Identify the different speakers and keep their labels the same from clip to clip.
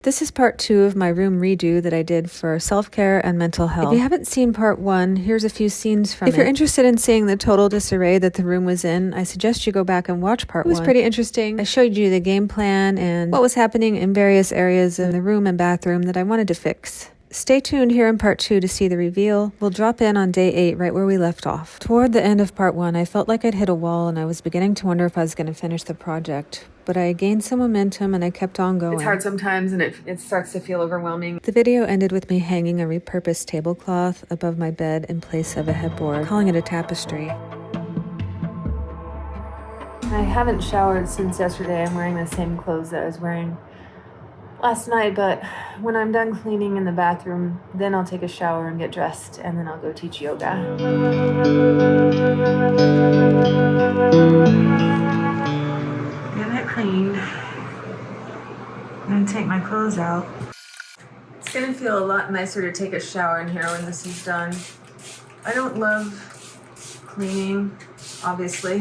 Speaker 1: This is part 2 of my room redo that I did for self-care and mental health. If you haven't seen part 1, here's a few scenes from it. If you're interested in seeing the total disarray that the room was in, I suggest you go back and watch part 1. It was pretty interesting. I showed you the game plan and what was happening in various areas in the room and bathroom that I wanted to fix. Stay tuned here in part 2 to see the reveal. We'll drop in on day 8 right where we left off. Toward the end of part 1, I felt like I'd hit a wall and I was beginning to wonder if I was going to finish the project. But I gained some momentum and I kept on going.
Speaker 2: It's hard sometimes and it starts to feel overwhelming.
Speaker 1: The video ended with me hanging a repurposed tablecloth above my bed in place of a headboard, calling it a tapestry.
Speaker 2: I haven't showered since yesterday. I'm wearing the same clothes that I was wearing last night, but when I'm done cleaning in the bathroom, then I'll take a shower and get dressed, and then I'll go teach yoga. Getting it cleaned. I'm gonna take my clothes out. It's gonna feel a lot nicer to take a shower in here when this is done. I don't love cleaning, obviously,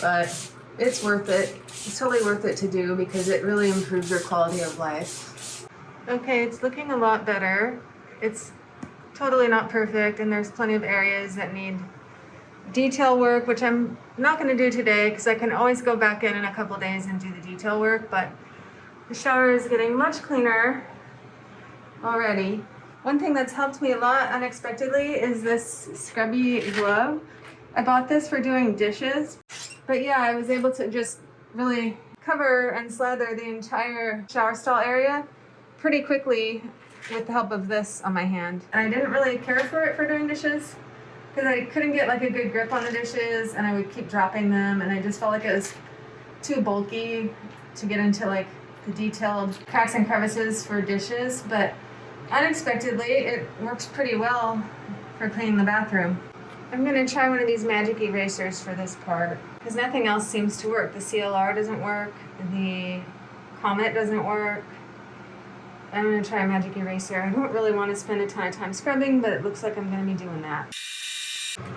Speaker 2: but it's worth it. It's totally worth it to do because it really improves your quality of life. Okay, it's looking a lot better. It's totally not perfect and there's plenty of areas that need detail work, which I'm not going to do today because I can always go back in a couple days and do the detail work, but the shower is getting much cleaner already. One thing that's helped me a lot unexpectedly is this scrubby glove. I bought this for doing dishes, but yeah, I was able to just really cover and slather the entire shower stall area pretty quickly with the help of this on my hand. And I didn't really care for it for doing dishes because I couldn't get like a good grip on the dishes and I would keep dropping them and I just felt like it was too bulky to get into like the detailed cracks and crevices for dishes, but unexpectedly it works pretty well for cleaning the bathroom. I'm gonna try one of these magic erasers for this part because nothing else seems to work. The CLR doesn't work, the Comet doesn't work. I'm gonna try a magic eraser. I don't really want to spend a ton of time scrubbing, but it looks like I'm gonna be doing that.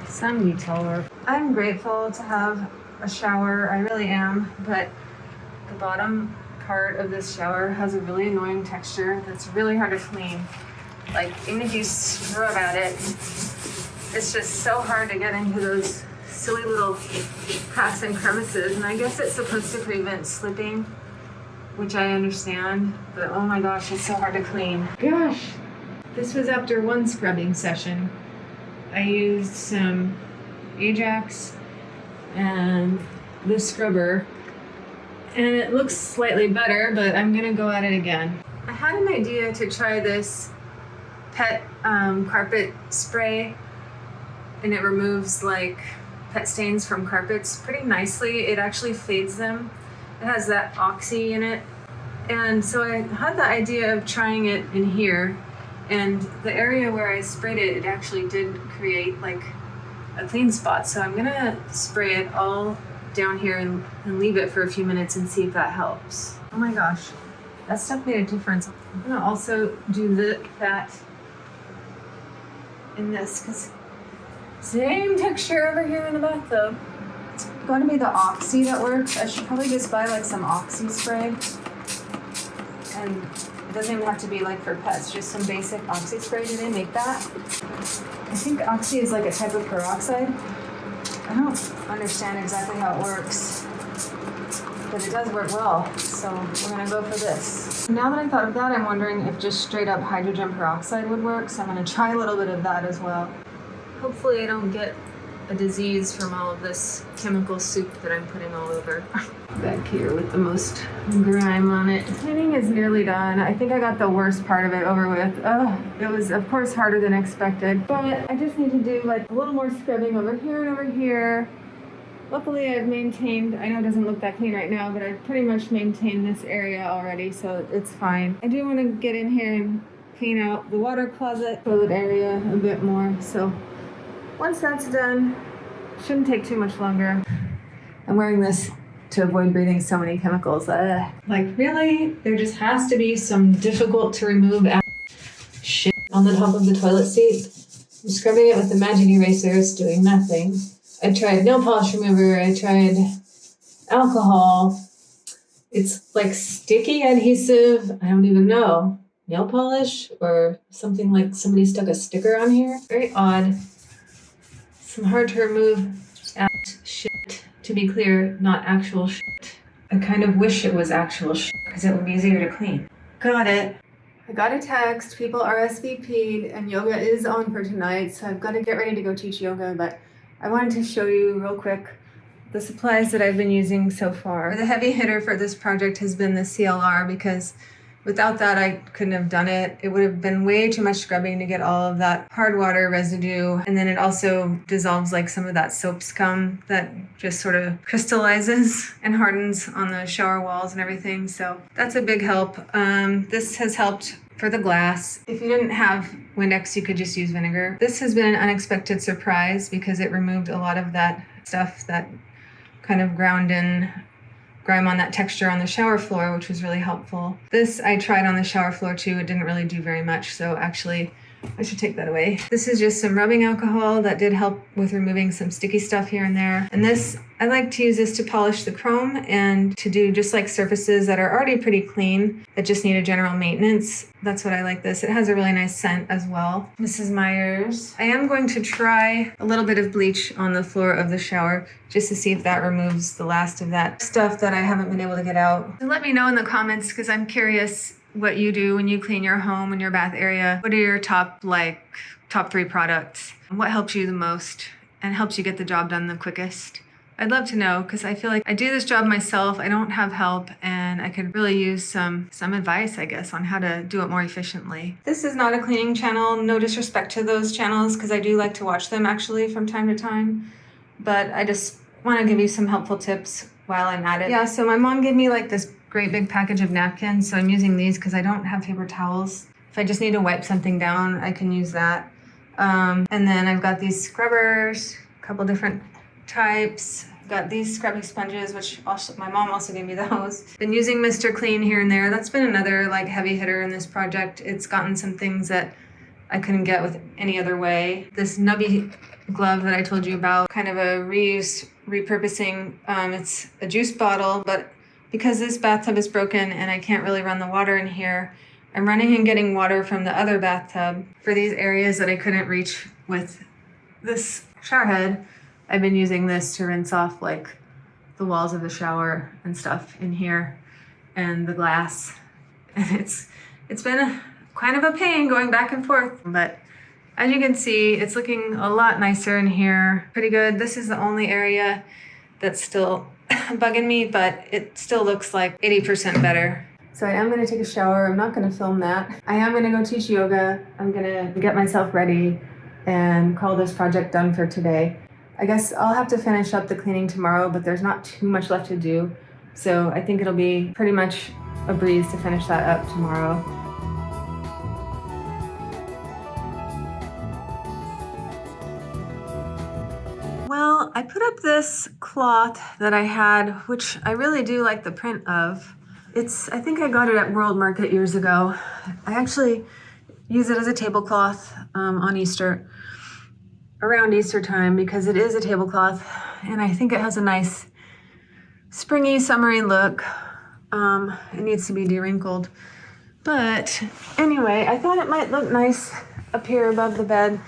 Speaker 2: Some detail work. I'm grateful to have a shower, I really am, but the bottom part of this shower has a really annoying texture that's really hard to clean. Like, even if you scrub at it, it's just so hard to get into those silly little cracks and crevices, and I guess it's supposed to prevent slipping, which I understand, but oh my gosh, it's so hard to clean. Gosh, this was after one scrubbing session. I used some Ajax and this scrubber, and it looks slightly better, but I'm gonna go at it again. I had an idea to try this pet carpet spray, and it removes like pet stains from carpets pretty nicely. It actually fades them. It has that oxy in it. And so I had the idea of trying it in here, and the area where I sprayed it, it actually did create like a clean spot. So I'm gonna spray it all down here and leave it for a few minutes and see if that helps. Oh my gosh, that stuff made a difference. I'm gonna also do that in this because same texture over here in the bathtub. It's going to be the Oxy that works. I should probably just buy like some Oxy spray. And it doesn't even have to be like for pets, just some basic Oxy spray. Do they make that? I think Oxy is like a type of peroxide. I don't understand exactly how it works, but it does work well. So we're gonna go for this. Now that I thought of that, I'm wondering if just straight up hydrogen peroxide would work. So I'm gonna try a little bit of that as well. Hopefully I don't get a disease from all of this chemical soup that I'm putting all over. Back here with the most grime on it. Cleaning is nearly done. I think I got the worst part of it over with. It was of course harder than expected, but I just need to do like a little more scrubbing over here and over here. Luckily I've maintained, I know it doesn't look that clean right now, but I've pretty much maintained this area already, so it's fine. I do want to get in here and clean out the water closet, toilet area a bit more, so once that's done, shouldn't take too much longer. I'm wearing this to avoid breathing so many chemicals. Like really? There just has to be some difficult to remove shit on the top of the toilet seat. I'm scrubbing it with the magic eraser, it's doing nothing. I tried nail polish remover, I tried alcohol. It's like sticky adhesive. I don't even know. Nail polish or something, like somebody stuck a sticker on here. Very odd. Some hard to remove shit. To be clear, not actual shit. I kind of wish it was actual shit because it would be easier to clean. Got it. I got a text. People RSVP'd and yoga is on for tonight, so I've got to get ready to go teach yoga, but I wanted to show you real quick the supplies that I've been using so far. The heavy hitter for this project has been the CLR because without that, I couldn't have done it. It would have been way too much scrubbing to get all of that hard water residue. And then it also dissolves like some of that soap scum that just sort of crystallizes and hardens on the shower walls and everything. So that's a big help. This has helped for the glass. If you didn't have Windex, you could just use vinegar. This has been an unexpected surprise because it removed a lot of that stuff that kind of ground in grime on that texture on the shower floor, which was really helpful. This I tried on the shower floor too. It didn't really do very much, so actually I should take that away. This is just some rubbing alcohol that did help with removing some sticky stuff here and there. And this, I like to use this to polish the chrome and to do just like surfaces that are already pretty clean that just need a general maintenance. That's what I like this. It has a really nice scent as well. Mrs. Meyer's. I am going to try a little bit of bleach on the floor of the shower just to see if that removes the last of that stuff that I haven't been able to get out. So let me know in the comments because I'm curious what you do when you clean your home and your bath area. What are your top 3 products? What helps you the most and helps you get the job done the quickest? I'd love to know because I feel like I do this job myself. I don't have help and I could really use some advice, I guess, on how to do it more efficiently. This is not a cleaning channel. No disrespect to those channels because I do like to watch them actually from time to time. But I just want to give you some helpful tips while I'm at it. Yeah, so my mom gave me like this great big package of napkins, so I'm using these because I don't have paper towels. If I just need to wipe something down, I can use that. And then I've got these scrubbers, a couple different types. I've got these scrubbing sponges, which also, my mom also gave me those. Been using Mr. Clean here and there. That's been another like heavy hitter in this project. It's gotten some things that I couldn't get with any other way. This nubby glove that I told you about, kind of a repurposing. It's a juice bottle, but because this bathtub is broken and I can't really run the water in here, I'm running and getting water from the other bathtub. For these areas that I couldn't reach with this shower head, I've been using this to rinse off like the walls of the shower and stuff in here and the glass. And it's been kind of a pain going back and forth, but as you can see, it's looking a lot nicer in here. Pretty good. This is the only area that's still bugging me, but it still looks like 80% better. So I am going to take a shower. I'm not going to film that. I am going to go teach yoga. I'm going to get myself ready and call this project done for today. I guess I'll have to finish up the cleaning tomorrow, but there's not too much left to do. So I think it'll be pretty much a breeze to finish that up tomorrow. Well, I put up this cloth that I had, which I really do like the print of. I think I got it at World Market years ago. I actually use it as a tablecloth on Easter, around Easter time, because it is a tablecloth and I think it has a nice springy, summery look. It needs to be de-wrinkled. But anyway, I thought it might look nice up here above the bed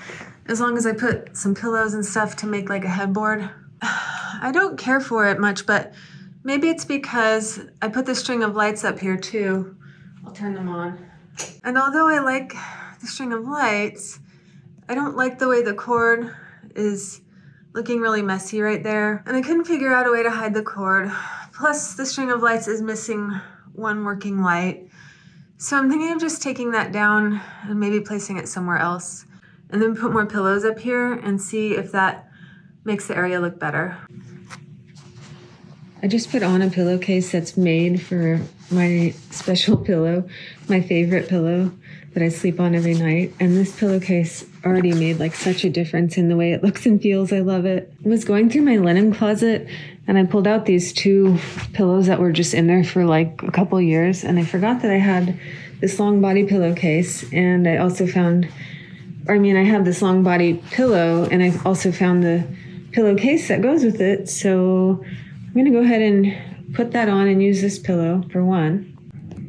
Speaker 2: as long as I put some pillows and stuff to make like a headboard. I don't care for it much, but maybe it's because I put the string of lights up here too. I'll turn them on. And although I like the string of lights, I don't like the way the cord is looking really messy right there. And I couldn't figure out a way to hide the cord. Plus the string of lights is missing one working light. So I'm thinking of just taking that down and maybe placing it somewhere else. And then put more pillows up here and see if that makes the area look better. I just put on a pillowcase that's made for my special pillow, my favorite pillow that I sleep on every night. And this pillowcase already made like such a difference in the way it looks and feels. I love it. I was going through my linen closet and I pulled out these 2 pillows that were just in there for like a couple years. And I forgot that I had this long body pillowcase. And I also found, I have this long body pillow and I also found the pillowcase that goes with it. So I'm going to go ahead and put that on and use this pillow for one.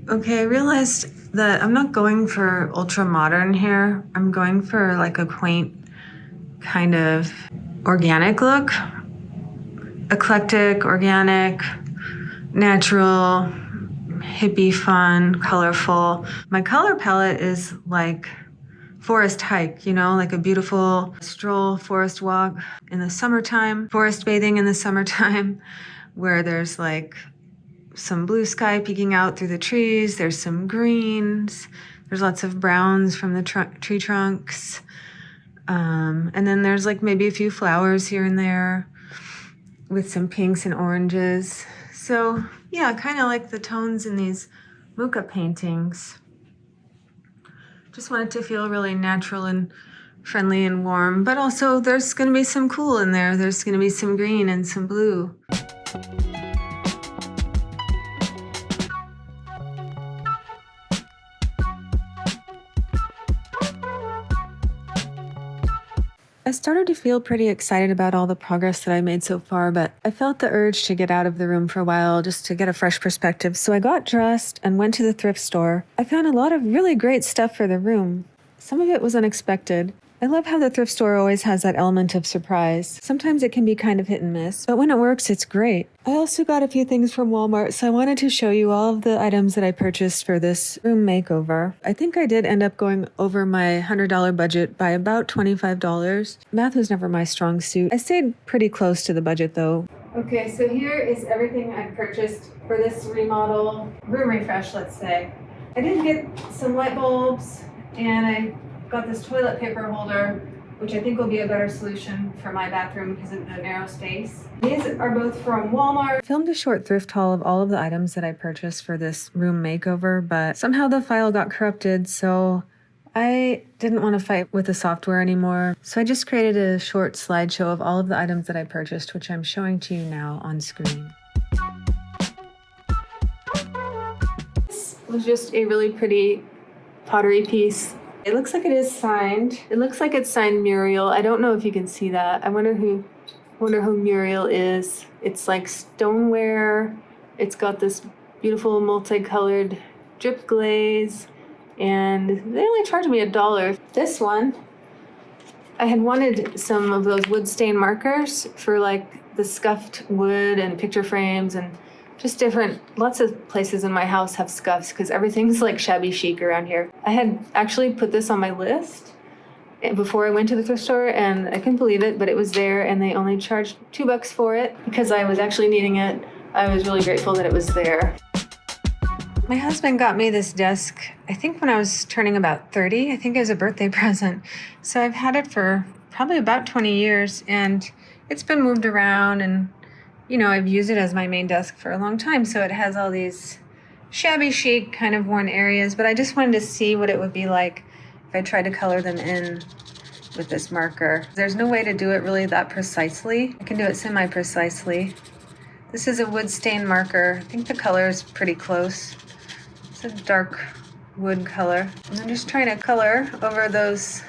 Speaker 2: Okay, I realized that I'm not going for ultra modern here. I'm going for like a quaint kind of organic look. Eclectic, organic, natural, hippie, fun, colorful. My color palette is like forest hike, you know, like a beautiful stroll, forest walk in the summertime, forest bathing in the summertime, where there's like some blue sky peeking out through the trees. There's some greens. There's lots of browns from the tree trunks. And then there's like maybe a few flowers here and there with some pinks and oranges. So yeah, kind of like the tones in these Muka paintings. Just want it to feel really natural and friendly and warm, but also there's going to be some cool in there. There's going to be some green and some blue. I started to feel pretty excited about all the progress that I made so far, but I felt the urge to get out of the room for a while just to get a fresh perspective. So I got dressed and went to the thrift store. I found a lot of really great stuff for the room. Some of it was unexpected. I love how the thrift store always has that element of surprise. Sometimes it can be kind of hit and miss, but when it works, it's great. I also got a few things from Walmart, so I wanted to show you all of the items that I purchased for this room makeover. I think I did end up going over my $100 budget by about $25. Math was never my strong suit. I stayed pretty close to the budget though. Okay, so here is everything I purchased for this remodel, room refresh, let's say. I did get some light bulbs, and I got this toilet paper holder, which I think will be a better solution for my bathroom because of the narrow space. These are both from Walmart. I filmed a short thrift haul of all of the items that I purchased for this room makeover, but somehow the file got corrupted, so I didn't want to fight with the software anymore. So I just created a short slideshow of all of the items that I purchased, which I'm showing to you now on screen. This was just a really pretty pottery piece. It looks like it is signed. It looks like it's signed Muriel. I don't know if you can see that. I wonder who Muriel is. It's like stoneware. It's got this beautiful multicolored drip glaze, and they only charged me $1. This one, I had wanted some of those wood stain markers for like the scuffed wood and picture frames and just lots of places in my house have scuffs because everything's like shabby chic around here. I had actually put this on my list before I went to the thrift store, and I couldn't believe it, but it was there and they only charged $2 for it because I was actually needing it. I was really grateful that it was there. My husband got me this desk, I think when I was turning about 30. I think it was a birthday present. So I've had it for probably about 20 years, and it's been moved around, and you know, I've used it as my main desk for a long time, so it has all these shabby chic kind of worn areas, but I just wanted to see what it would be like if I tried to color them in with this marker. There's no way to do it really that precisely. I can do it semi-precisely. This is a wood stain marker. I think the color is pretty close. It's a dark wood color. And I'm just trying to color over those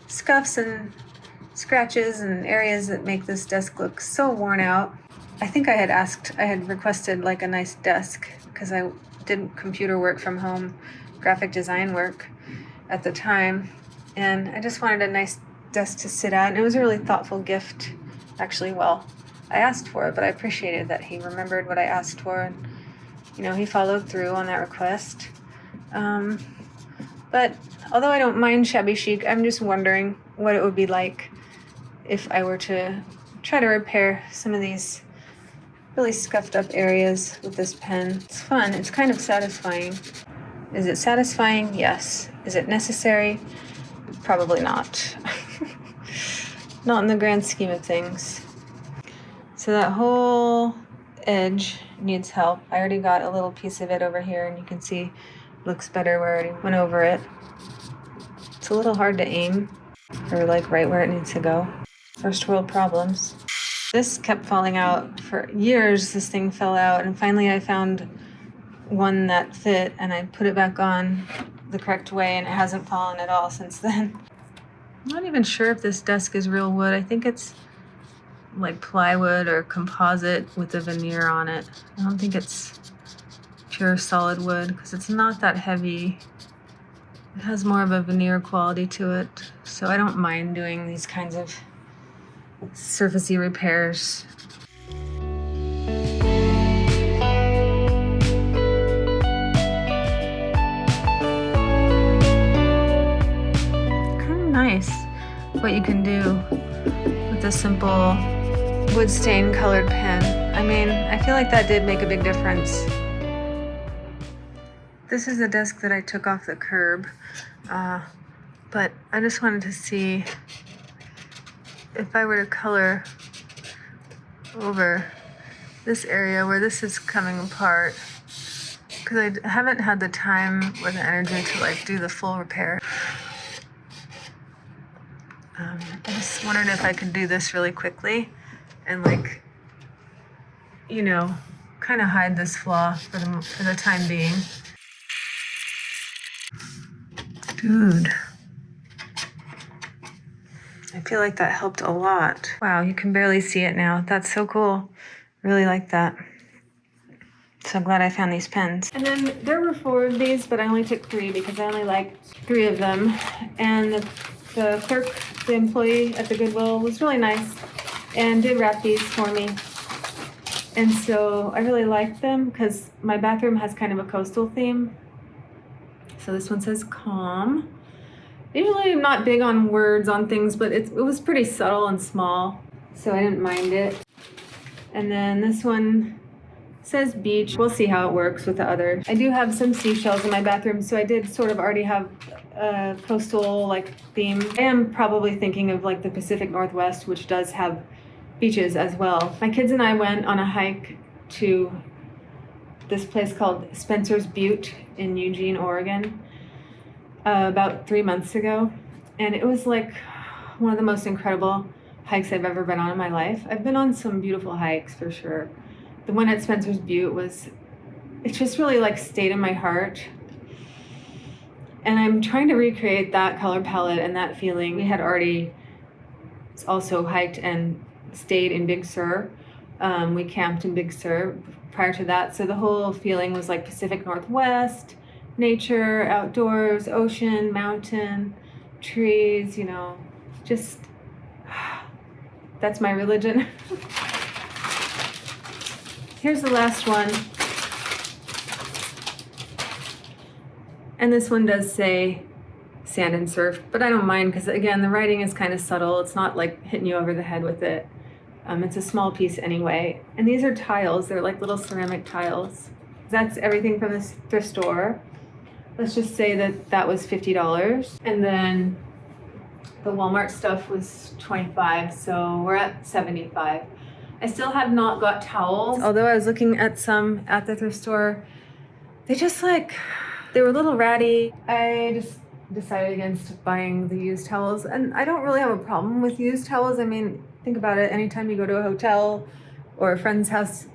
Speaker 2: scuffs and scratches and areas that make this desk look so worn out. I think I had requested like a nice desk because I did computer work from home, graphic design work at the time. And I just wanted a nice desk to sit at. And it was a really thoughtful gift, actually. Well, I asked for it, but I appreciated that he remembered what I asked for. And, you know, he followed through on that request. But although I don't mind shabby chic, I'm just wondering what it would be like if I were to try to repair some of these really scuffed up areas with this pen. It's fun. It's kind of satisfying. Is it satisfying? Yes. Is it necessary? Probably not. Not in the grand scheme of things. So that whole edge needs help. I already got a little piece of it over here, and you can see it looks better where I already went over it. It's a little hard to aim for like right where it needs to go. First world problems. This kept falling out for years. This thing fell out, and finally I found one that fit, and I put it back on the correct way, and it hasn't fallen at all since then. I'm not even sure if this desk is real wood. I think it's like plywood or composite with a veneer on it. I don't think it's pure solid wood because it's not that heavy. It has more of a veneer quality to it. So I don't mind doing these kinds of surfacey repairs. Kind of nice what you can do with a simple wood stain colored pen. I mean, I feel like that did make a big difference. This is the desk that I took off the curb, but I just wanted to see if I were to color over this area where this is coming apart, because I haven't had the time or the energy to like do the full repair. I just wondered if I could do this really quickly and like, you know, kind of hide this flaw for the time being. Dude, I feel like that helped a lot. Wow, you can barely see it now. That's so cool. Really like that. So I'm glad I found these pens. And then there were 4 of these, but I only took 3 because I only liked 3 of them. And the clerk, the employee at the Goodwill, was really nice and did wrap these for me. And so I really liked them because my bathroom has kind of a coastal theme. So this one says calm. Usually I'm not big on words on things, but it was pretty subtle and small, so I didn't mind it. And then this one says beach. We'll see how it works with the other. I do have some seashells in my bathroom, so I did sort of already have a coastal like theme. I am probably thinking of like the Pacific Northwest, which does have beaches as well. My kids and I went on a hike to this place called Spencer's Butte in Eugene, Oregon, about 3 months ago. And it was like one of the most incredible hikes I've ever been on in my life. I've been on some beautiful hikes for sure. The one at Spencer's Butte it just really like stayed in my heart. And I'm trying to recreate that color palette and that feeling. We had already also hiked and stayed in Big Sur. We camped in Big Sur prior to that. So the whole feeling was like Pacific Northwest, nature, outdoors, ocean, mountain, trees, you know, just, that's my religion. Here's the last one. And this one does say sand and surf, but I don't mind because again, the writing is kind of subtle. It's not like hitting you over the head with it. It's a small piece anyway. And these are tiles. They're like little ceramic tiles. That's everything from this thrift store. Let's just say that was $50. And then the Walmart stuff was $25, so we're at $75. I still have not got towels. Although I was looking at some at the thrift store, they were a little ratty. I just decided against buying the used towels. And I don't really have a problem with used towels. I mean, think about it. Anytime you go to a hotel or a friend's house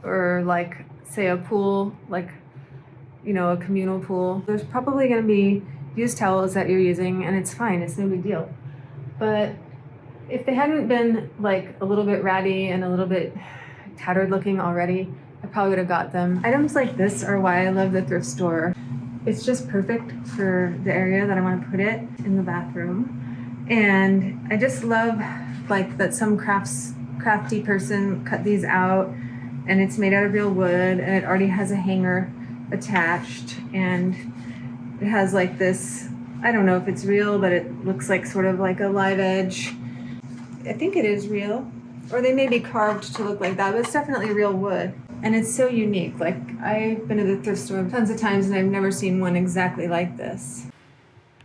Speaker 2: or like, say, a pool, like, you know, a communal pool, there's probably going to be used towels that you're using and it's fine. It's no big deal. But if they hadn't been like a little bit ratty and a little bit tattered looking already, I probably would have got them. Items like this are why I love the thrift store. It's just perfect for the area that I want to put it in the bathroom. And I just love like that some crafty person cut these out and it's made out of real wood and it already has a hanger attached and it has like this, I don't know if it's real, but it looks like sort of like a live edge. I think it is real, or they may be carved to look like that, but it's definitely real wood. And it's so unique. Like, I've been to the thrift store tons of times and I've never seen one exactly like this.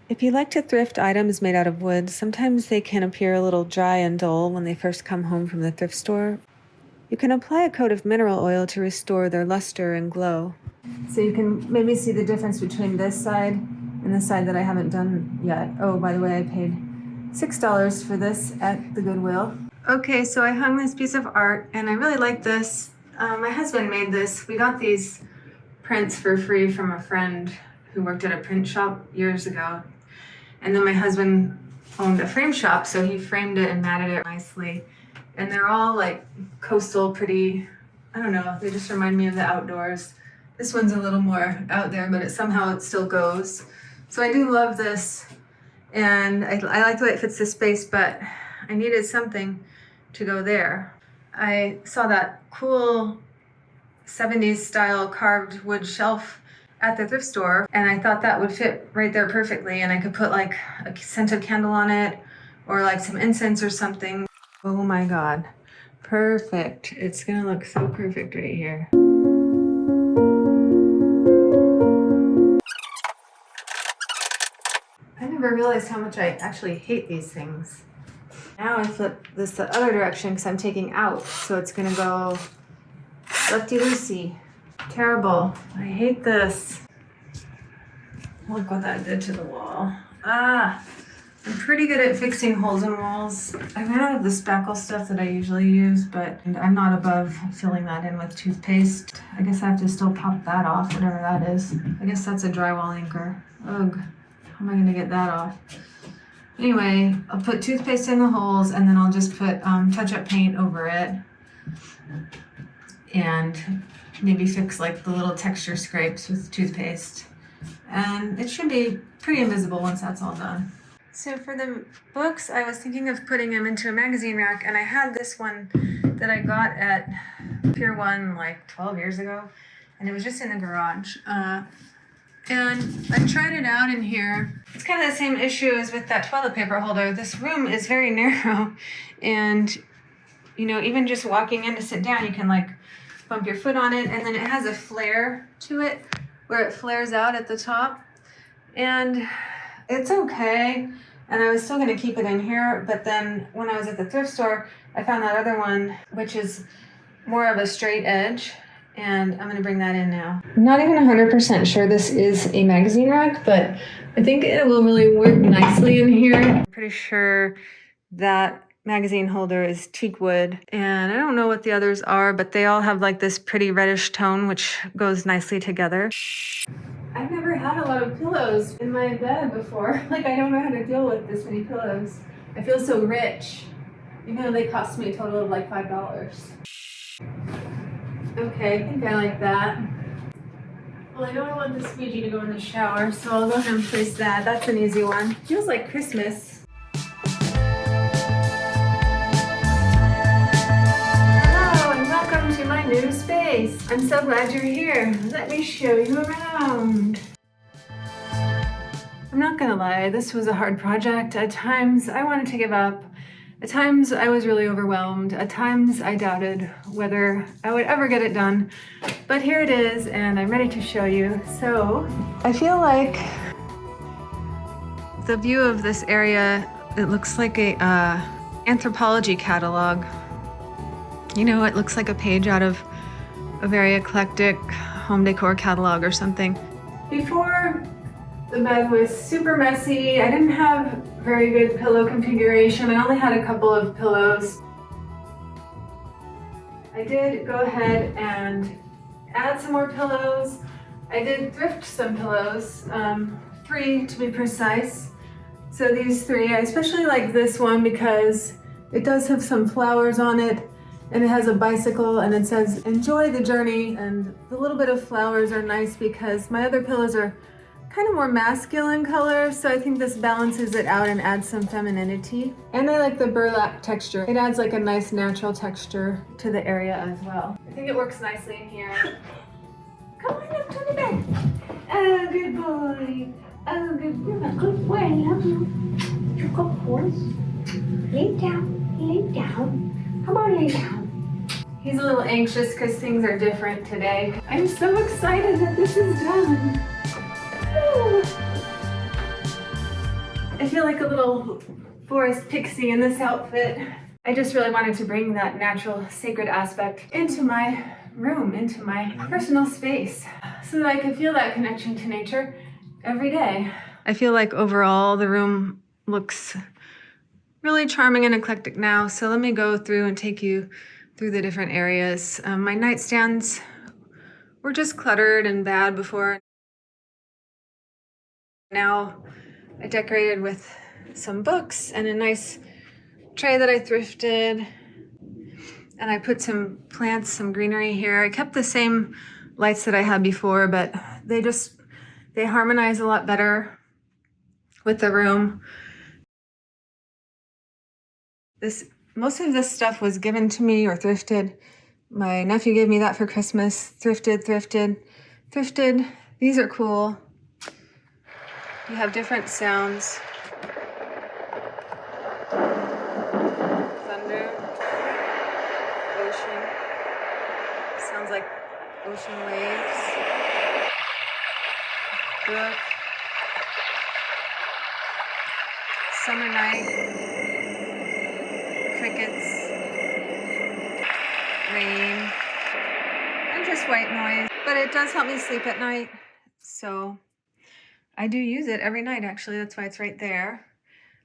Speaker 2: If you like to thrift items made out of wood, sometimes they can appear a little dry and dull when they first come home from the thrift store. You can apply a coat of mineral oil to restore their luster and glow. So you can maybe see the difference between this side and the side that I haven't done yet. Oh, by the way, I paid $6 for this at the Goodwill. Okay, so I hung this piece of art and I really like this. My husband made this. We got these prints for free from a friend who worked at a print shop years ago. And then my husband owned a frame shop, so he framed it and matted it nicely. and they're all like coastal, pretty, I don't know, they just remind me of the outdoors. This one's a little more out there, but somehow it still goes. So I do love this, and I like the way it fits the space, but I needed something to go there. I saw that cool 70s style carved wood shelf at the thrift store, and I thought that would fit right there perfectly, and I could put like a scented candle on it or like some incense or something. Oh my God, perfect. It's gonna look so perfect right here. I never realized how much I actually hate these things. Now I flip this the other direction because I'm taking out, so it's gonna go lefty-loosey. Terrible. I hate this. Look what that did to the wall. Ah, I'm pretty good at fixing holes in walls. I ran out of the spackle stuff that I usually use, but I'm not above filling that in with toothpaste. I guess I have to still pop that off, whatever that is. I guess that's a drywall anchor. Ugh, how am I gonna get that off? Anyway, I'll put toothpaste in the holes, and then I'll just put touch-up paint over it. And maybe fix like the little texture scrapes with toothpaste. And it should be pretty invisible once that's all done. So for the books, I was thinking of putting them into a magazine rack, and I had this one that I got at Pier 1 like 12 years ago, and it was just in the garage. And I tried it out in here. It's kind of the same issue as with that toilet paper holder. This room is very narrow, and you know, even just walking in to sit down, you can like bump your foot on it, and then it has a flare to it where it flares out at the top, and it's okay. And I was still going to keep it in here, but then when I was at the thrift store, I found that other one, which is more of a straight edge, and I'm going to bring that in now. I'm not even 100% sure this is a magazine rack, but I think it will really work nicely in here. I'm pretty sure that magazine holder is teak wood, and I don't know what the others are, but they all have like this pretty reddish tone which goes nicely together. I've never had a lot of pillows in my bed before. Like, I don't know how to deal with this many pillows. I feel so rich, even though they cost me a total of like $5. Okay, I think I like that. Well, I know I want the squeegee to go in the shower, so I'll go ahead and place that. That's an easy one. Feels like Christmas. To my new space. I'm so glad you're here. Let me show you around. I'm not gonna lie, this was a hard project. At times I wanted to give up. At times I was really overwhelmed. At times I doubted whether I would ever get it done. But here it is, and I'm ready to show you. So I feel like the view of this area, it looks like a anthropology catalog. You know, it looks like a page out of a very eclectic home decor catalog or something. Before, the bed was super messy. I didn't have very good pillow configuration. I only had a couple of pillows. I did go ahead and add some more pillows. I did thrift some pillows, 3 to be precise. So these 3, I especially like this one because it does have some flowers on it. And it has a bicycle, and it says, enjoy the journey. And the little bit of flowers are nice because my other pillows are kind of more masculine color. So I think this balances it out and adds some femininity. And I like the burlap texture. It adds like a nice natural texture to the area as well. I think it works nicely in here. Come on up to the bed. Oh, good boy. Oh, good boy.
Speaker 3: You're a good boy, I love you. You're a good boy. Lay down, lay down. Come on, lay down.
Speaker 2: He's a little anxious because things are different today. I'm so excited that this is done. Woo. I feel like a little forest pixie in this outfit. I just really wanted to bring that natural, sacred aspect into my room, into my personal space, so that I could feel that connection to nature every day. I feel like overall the room looks really charming and eclectic now, so let me go through and take you through the different areas. My nightstands were just cluttered and bad before. Now I decorated with some books and a nice tray that I thrifted. And I put some plants, some greenery here. I kept the same lights that I had before, but they harmonize a lot better with the room. Most of this stuff was given to me or thrifted. My nephew gave me that for Christmas. Thrifted. These are cool. You have different sounds. Thunder. Ocean. Sounds like ocean waves. Brook. Summer night. Crickets. Rain. And just white noise. But it does help me sleep at night. So I do use it every night, actually. That's why it's right there.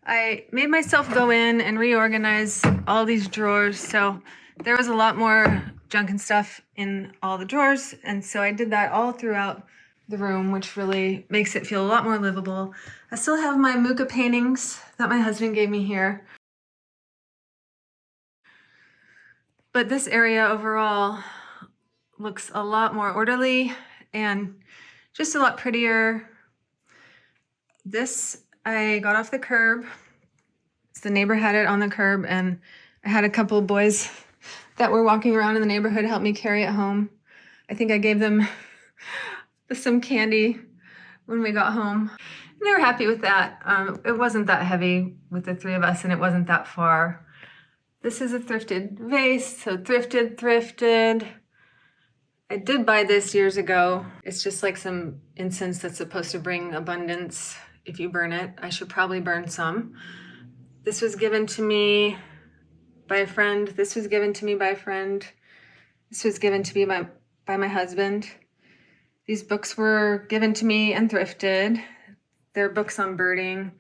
Speaker 2: I made myself go in and reorganize all these drawers. So there was a lot more junk and stuff in all the drawers. And so I did that all throughout the room, which really makes it feel a lot more livable. I still have my Muka paintings that my husband gave me here. But this area overall looks a lot more orderly and just a lot prettier. This I got off the curb. The neighbor had it on the curb, and I had a couple boys that were walking around in the neighborhood help me carry it home. I think I gave them some candy when we got home. And they were happy with that. It wasn't that heavy with the three of us, and it wasn't that far. This is a thrifted vase, so thrifted. I did buy this years ago. It's just like some incense that's supposed to bring abundance if you burn it. I should probably burn some. This was given to me by a friend. This was given to me by a friend. This was given to me by my husband. These books were given to me and thrifted. They're books on birding,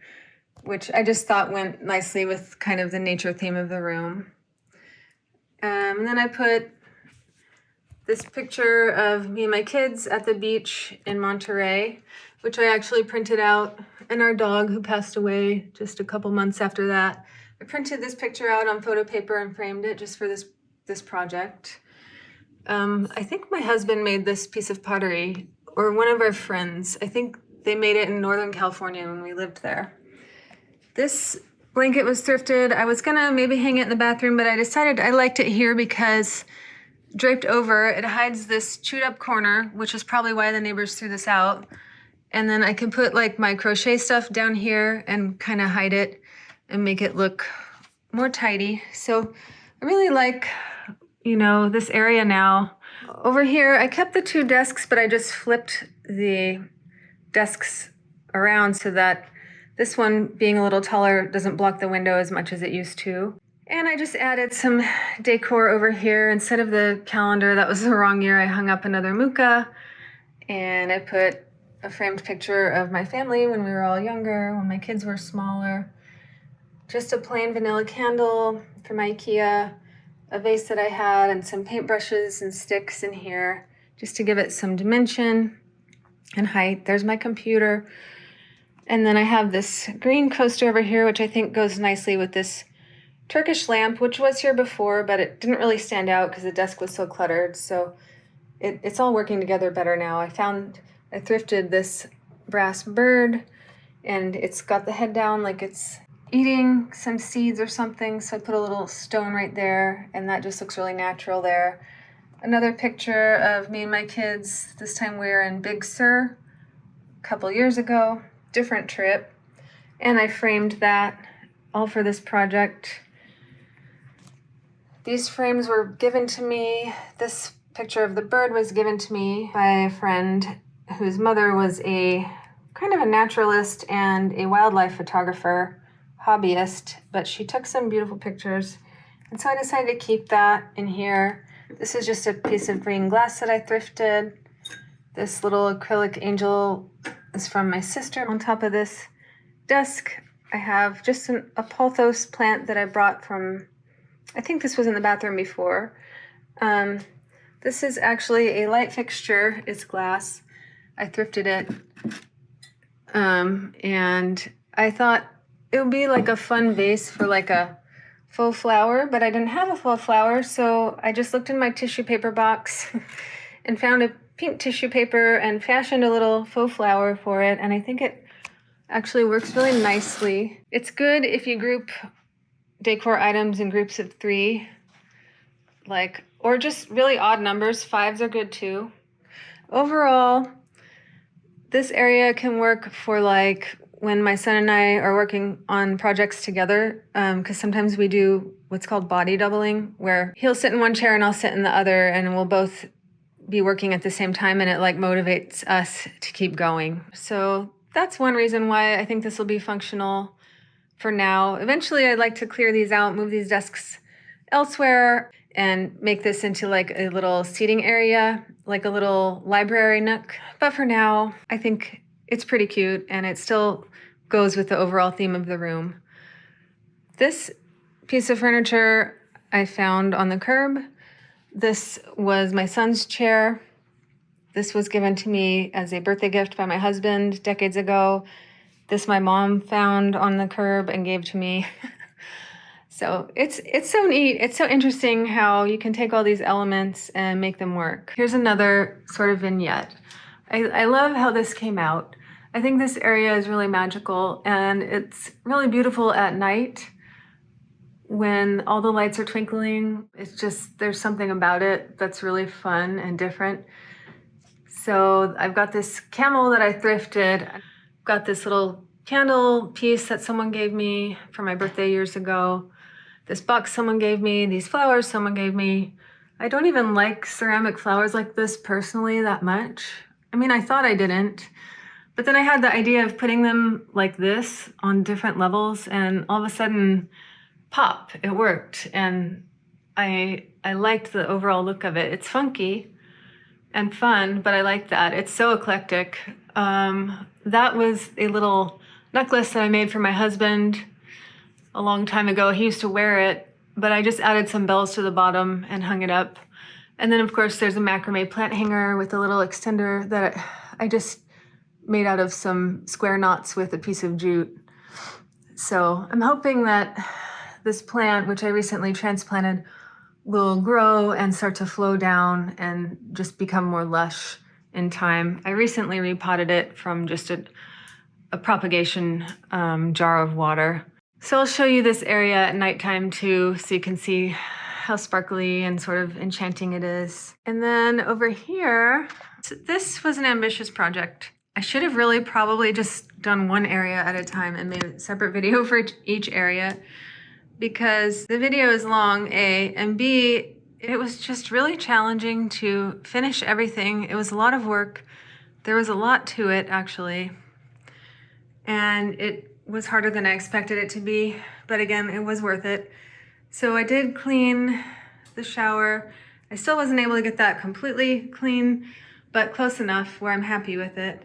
Speaker 2: which I just thought went nicely with kind of the nature theme of the room. And then I put this picture of me and my kids at the beach in Monterey, which I actually printed out, and our dog who passed away just a couple months after that. I printed this picture out on photo paper and framed it just for this project. I think my husband made this piece of pottery, or one of our friends. I think they made it in Northern California when we lived there. This blanket was thrifted. I was gonna maybe hang it in the bathroom, but I decided I liked it here because draped over, it hides this chewed up corner, which is probably why the neighbors threw this out. And then I can put like my crochet stuff down here and kind of hide it and make it look more tidy. So I really like, this area now. Over here, I kept the two desks, but I just flipped the desks around so that this one, being a little taller, doesn't block the window as much as it used to. And I just added some decor over here. Instead of the calendar, that was the wrong year, I hung up another Muka, and I put a framed picture of my family when we were all younger, when my kids were smaller. Just a plain vanilla candle from IKEA, a vase that I had, and some paintbrushes and sticks in here, just to give it some dimension and height. There's my computer. And then I have this green coaster over here, which I think goes nicely with this Turkish lamp, which was here before, but it didn't really stand out because the desk was so cluttered. So it's all working together better now. I thrifted this brass bird, and it's got the head down like it's eating some seeds or something. So I put a little stone right there, and that just looks really natural there. Another picture of me and my kids. This time we were in Big Sur a couple years ago. Different trip. And I framed that all for this project. These frames were given to me. This picture of the bird was given to me by a friend whose mother was a kind of a naturalist and a wildlife photographer, hobbyist, but she took some beautiful pictures. And so I decided to keep that in here. This is just a piece of green glass that I thrifted. This little acrylic angel is from my sister. On top of this desk, I have just a pothos plant that I brought from, I think this was in the bathroom before. This is actually a light fixture. It's glass. I thrifted it. And I thought it would be like a fun vase for like a faux flower, but I didn't have a faux flower, so I just looked in my tissue paper box and found a pink tissue paper and fashioned a little faux flower for it, and I think it actually works really nicely. It's good if you group decor items in groups of 3, or just really odd numbers. 5s are good too. Overall, this area can work for when my son and I are working on projects together, because sometimes we do what's called body doubling, where he'll sit in one chair and I'll sit in the other, and we'll both be working at the same time, and it motivates us to keep going. So that's one reason why I think this will be functional for now. Eventually, I'd like to clear these out, move these desks elsewhere, and make this into a little seating area, like a little library nook. But for now, I think it's pretty cute, and it still goes with the overall theme of the room. This piece of furniture I found on the curb. This was my son's chair. This was given to me as a birthday gift by my husband decades ago. This my mom found on the curb and gave to me. So it's so neat. It's so interesting how you can take all these elements and make them work. Here's another sort of vignette. I love how this came out. I think this area is really magical, and it's really beautiful at night when all the lights are twinkling. It's just, there's something about it that's really fun and different. So I've got this camel that I thrifted. I've got this little candle piece that someone gave me for my birthday years ago. This box someone gave me, these flowers someone gave me. I don't even like ceramic flowers like this personally that much. I mean, I thought I didn't, but then I had the idea of putting them like this on different levels, and all of a sudden, pop, it worked. And I liked the overall look of it. It's funky and fun, but I like that. It's so eclectic. That was a little necklace that I made for my husband a long time ago. He used to wear it, but I just added some bells to the bottom and hung it up. And then of course there's a macrame plant hanger with a little extender that I just made out of some square knots with a piece of jute. So I'm hoping that this plant, which I recently transplanted, will grow and start to flow down and just become more lush in time. I recently repotted it from just a propagation jar of water. So I'll show you this area at nighttime too, so you can see how sparkly and sort of enchanting it is. And then over here, so this was an ambitious project. I should have really probably just done one area at a time and made a separate video for each area, because the video is long, A, and B, it was just really challenging to finish everything. It was a lot of work. There was a lot to it, actually. And it was harder than I expected it to be, but again, it was worth it. So I did clean the shower. I still wasn't able to get that completely clean, but close enough where I'm happy with it.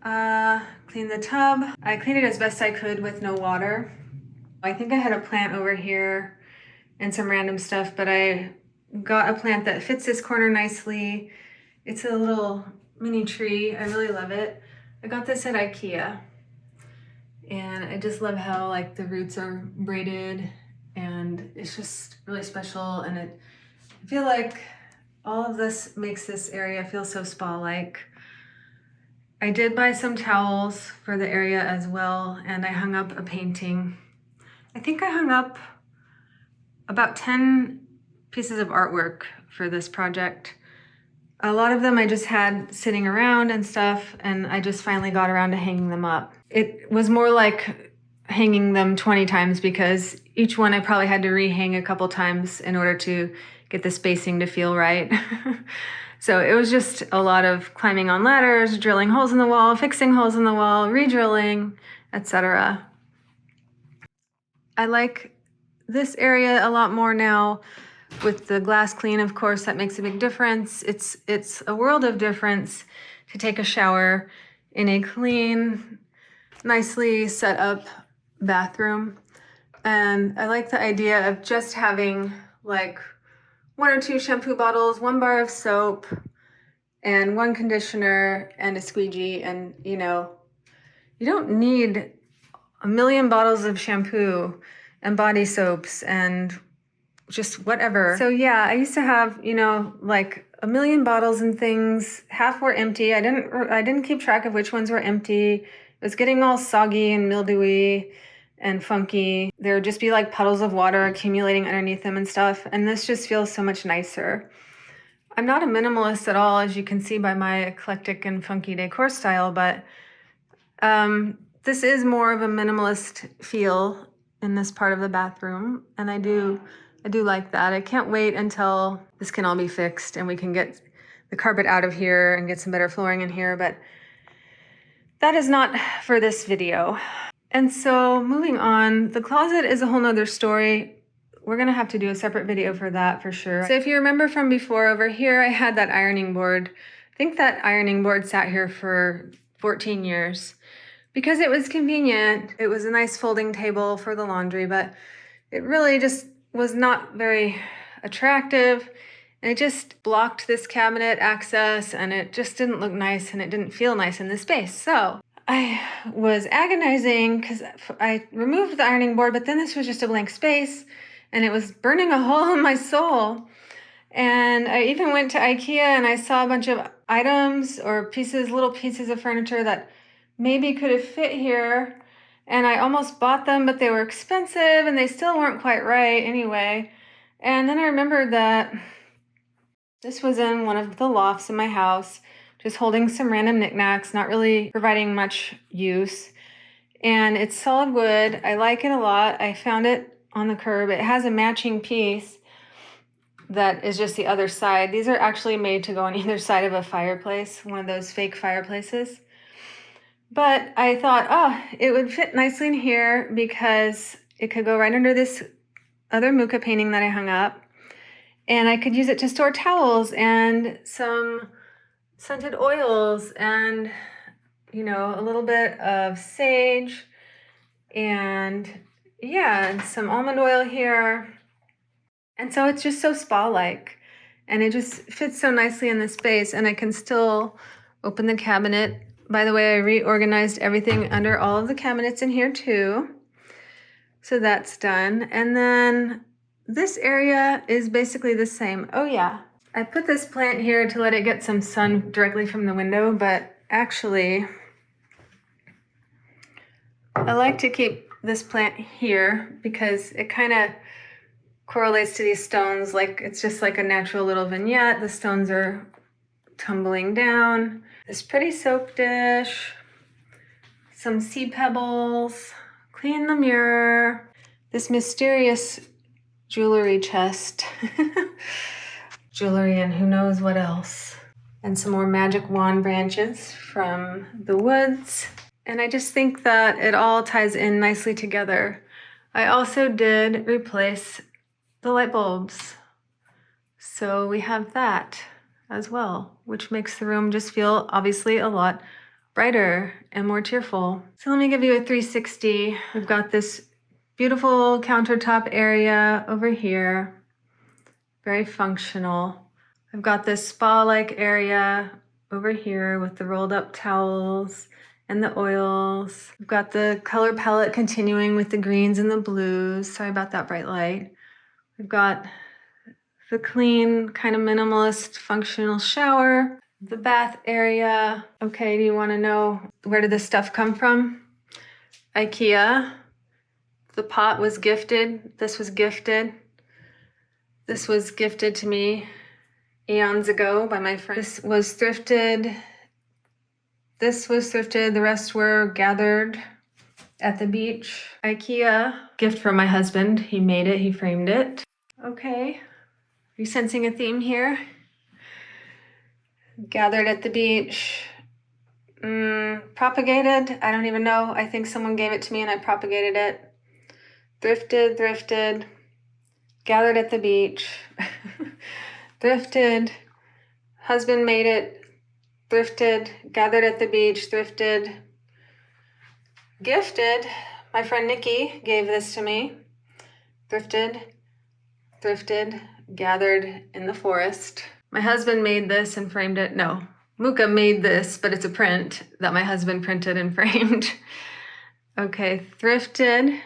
Speaker 2: Clean the tub. I cleaned it as best I could with no water. I think I had a plant over here and some random stuff, but I got a plant that fits this corner nicely. It's a little mini tree. I really love it. I got this at IKEA, and I just love how the roots are braided, and it's just really special. And I feel like all of this makes this area feel so spa-like. I did buy some towels for the area as well, and I hung up a painting. I think I hung up about 10 pieces of artwork for this project. A lot of them I just had sitting around and stuff, and I just finally got around to hanging them up. It was more like hanging them 20 times, because each one I probably had to rehang a couple times in order to get the spacing to feel right. So it was just a lot of climbing on ladders, drilling holes in the wall, fixing holes in the wall, re-drilling, etc. I like this area a lot more now with the glass clean. Of course, that makes a big difference. It's a world of difference to take a shower in a clean, nicely set up bathroom. And I like the idea of just having 1 or 2 shampoo bottles, 1 bar of soap, and 1 conditioner and a squeegee. And you don't need a million bottles of shampoo
Speaker 1: and body soaps and just whatever. So yeah, I used to have, you know, like a million bottles and things. Half were empty. I didn't keep track of which ones were empty. It was getting all soggy and mildewy and funky. There would just be like puddles of water accumulating underneath them and stuff. And this just feels so much nicer. I'm not a minimalist at all, as you can see by my eclectic and funky decor style, but this is more of a minimalist feel in this part of the bathroom. And I do like that. I can't wait until this can all be fixed and we can get the carpet out of here and get some better flooring in here, but that is not for this video. And so moving on, the closet is a whole nother story. We're gonna have to do a separate video for that for sure. So if you remember from before, over here I had that ironing board. I think that ironing board sat here for 14 years because it was convenient. It was a nice folding table for the laundry, but it really just was not very attractive. And it just blocked this cabinet access and it just didn't look nice and it didn't feel nice in the space. So I was agonizing because I removed the ironing board, but then this was just a blank space and it was burning a hole in my soul. And I even went to IKEA and I saw a bunch of items or little pieces of furniture that maybe could have fit here. And I almost bought them, but they were expensive and they still weren't quite right anyway. And then I remembered that this was in one of the lofts in my house, just holding some random knickknacks, not really providing much use. And it's solid wood. I like it a lot. I found it on the curb. It has a matching piece that is just the other side. These are actually made to go on either side of a fireplace, one of those fake fireplaces. But I thought, oh, it would fit nicely in here because it could go right under this other Muka painting that I hung up. And I could use it to store towels and some scented oils and, you know, a little bit of sage and yeah, and some almond oil here. And so it's just so spa-like and it just fits so nicely in the space and I can still open the cabinet. By the way, I reorganized everything under all of the cabinets in here too. So that's done. And then this area is basically the same. Oh yeah, I put this plant here to let it get some sun directly from the window, but actually I like to keep this plant here because it kind of correlates to these stones. Like it's just like a natural little vignette. The stones are tumbling down. This pretty soap dish, some sea pebbles, clean the mirror, this mysterious jewelry chest, jewelry and who knows what else, and some more magic wand branches from the woods. And I just think that it all ties in nicely together. I also did replace the light bulbs. So we have that as well, which makes the room just feel obviously a lot brighter and more cheerful. So let me give you a 360. We've got this beautiful countertop area over here, very functional. I've got this spa-like area over here with the rolled up towels and the oils. We've got the color palette continuing with the greens and the blues. Sorry about that bright light. We've got the clean, kind of minimalist, functional shower, the bath area. Okay, do you want to know where did this stuff come from? IKEA. The pot was gifted. This was gifted. This was gifted to me eons ago by my friend. This was thrifted. This was thrifted. The rest were gathered at the beach. IKEA. Gift from my husband. He made it. He framed it. Okay. Are you sensing a theme here? Gathered at the beach. Propagated? I don't even know. I think someone gave it to me and I propagated it. Thrifted. Gathered at the beach. Thrifted. Husband made it. Thrifted. Gathered at the beach. Thrifted. Gifted. My friend Nikki gave this to me. Thrifted. Gathered in the forest. My husband made this and framed it. No, Muka made this, but it's a print that my husband printed and framed. Okay, thrifted,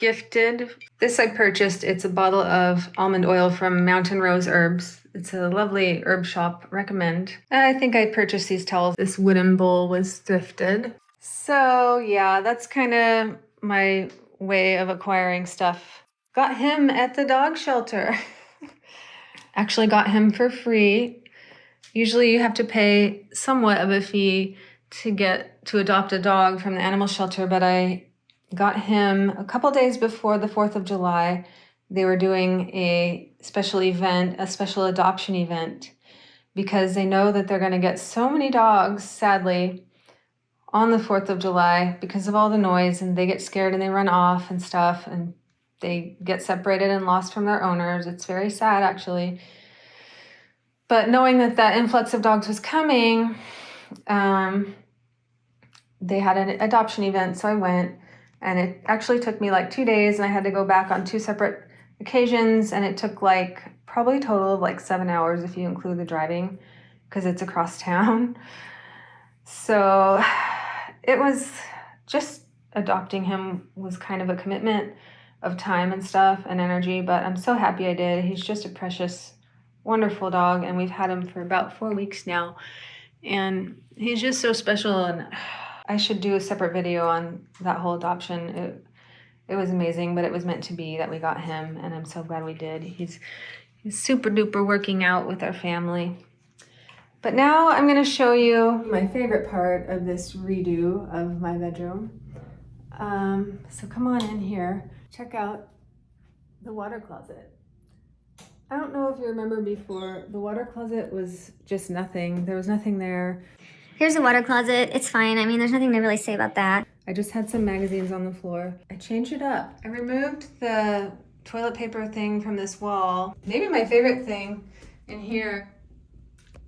Speaker 1: gifted. This I purchased. It's a bottle of almond oil from Mountain Rose Herbs. It's a lovely herb shop. Recommend. I think I purchased these towels. This wooden bowl was thrifted. So yeah, that's kind of my way of acquiring stuff. Got him at the dog shelter. Actually got him for free. Usually you have to pay somewhat of a fee to adopt a dog from the animal shelter, but I got him a couple days before the 4th of July. They were doing a special event, a special adoption event, because they know that they're going to get so many dogs, sadly, on the 4th of July because of all the noise, and they get scared and they run off and stuff, and they get separated and lost from their owners. It's very sad, actually. But knowing that that influx of dogs was coming, they had an adoption event, so I went, and it actually took me like 2 days, and I had to go back on 2 separate occasions, and it took like probably a total of like 7 hours if you include the driving, because it's across town. So it was just, adopting him was kind of a commitment of time and stuff and energy, but I'm so happy I did. He's just a precious, wonderful dog, and we've had him for about 4 weeks now, and he's just so special, and I should do a separate video on that whole adoption. It was amazing, but it was meant to be that we got him, and I'm so glad we did. He's super duper working out with our family. But now I'm going to show you my favorite part of this redo of my bedroom. So come on in here. Check out the water closet. I don't know if you remember before, the water closet was just nothing. There was nothing there.
Speaker 3: Here's the water closet. It's fine. I mean, there's nothing to really say about that.
Speaker 1: I just had some magazines on the floor. I changed it up. I removed the toilet paper thing from this wall. Maybe my favorite thing in here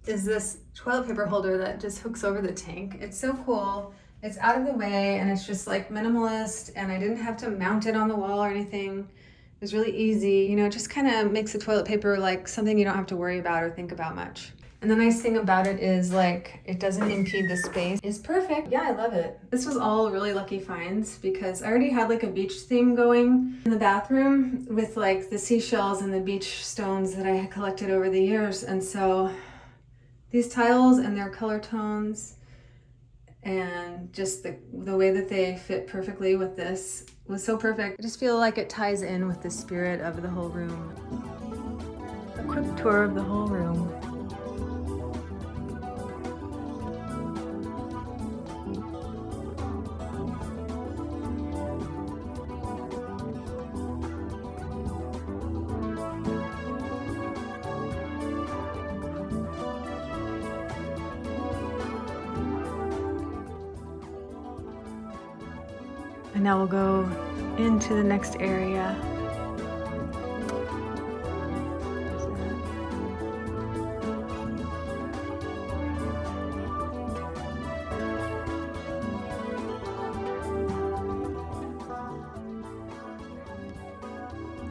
Speaker 1: is this toilet paper holder that just hooks over the tank. It's so cool. It's out of the way, and it's just like minimalist, and I didn't have to mount it on the wall or anything. It was really easy. You know, it just kind of makes the toilet paper like something you don't have to worry about or think about much. And the nice thing about it is like, it doesn't impede the space. It's perfect. Yeah, I love it. This was all really lucky finds because I already had like a beach theme going in the bathroom with like the seashells and the beach stones that I had collected over the years. And so these tiles and their color tones and just the way that they fit perfectly with this was so perfect. I just feel like it ties in with the spirit of the whole room. A quick tour of the whole room. And now we'll go into the next area.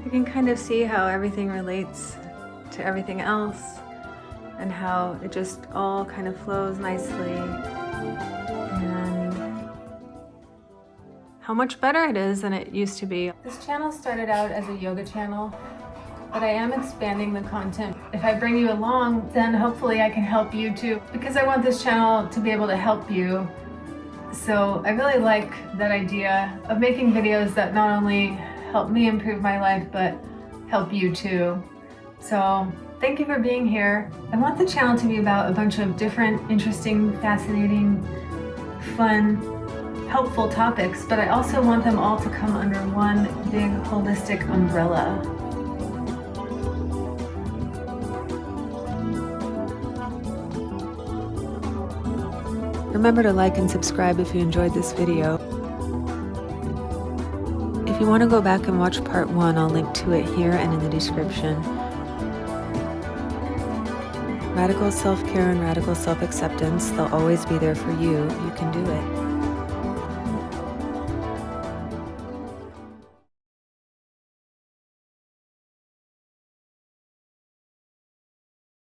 Speaker 1: You can kind of see how everything relates to everything else and how it just all kind of flows nicely. How much better it is than it used to be. This channel started out as a yoga channel, but I am expanding the content. If I bring you along, then hopefully I can help you too, because I want this channel to be able to help you. So I really like that idea of making videos that not only help me improve my life, but help you too. So thank you for being here. I want the channel to be about a bunch of different, interesting, fascinating, fun, helpful topics, but I also want them all to come under one big holistic umbrella. Remember to like and subscribe if you enjoyed this video. If you want to go back and watch part 1, I'll link to it here and in the description. Radical self-care and radical self-acceptance, they'll always be there for you. You can do it.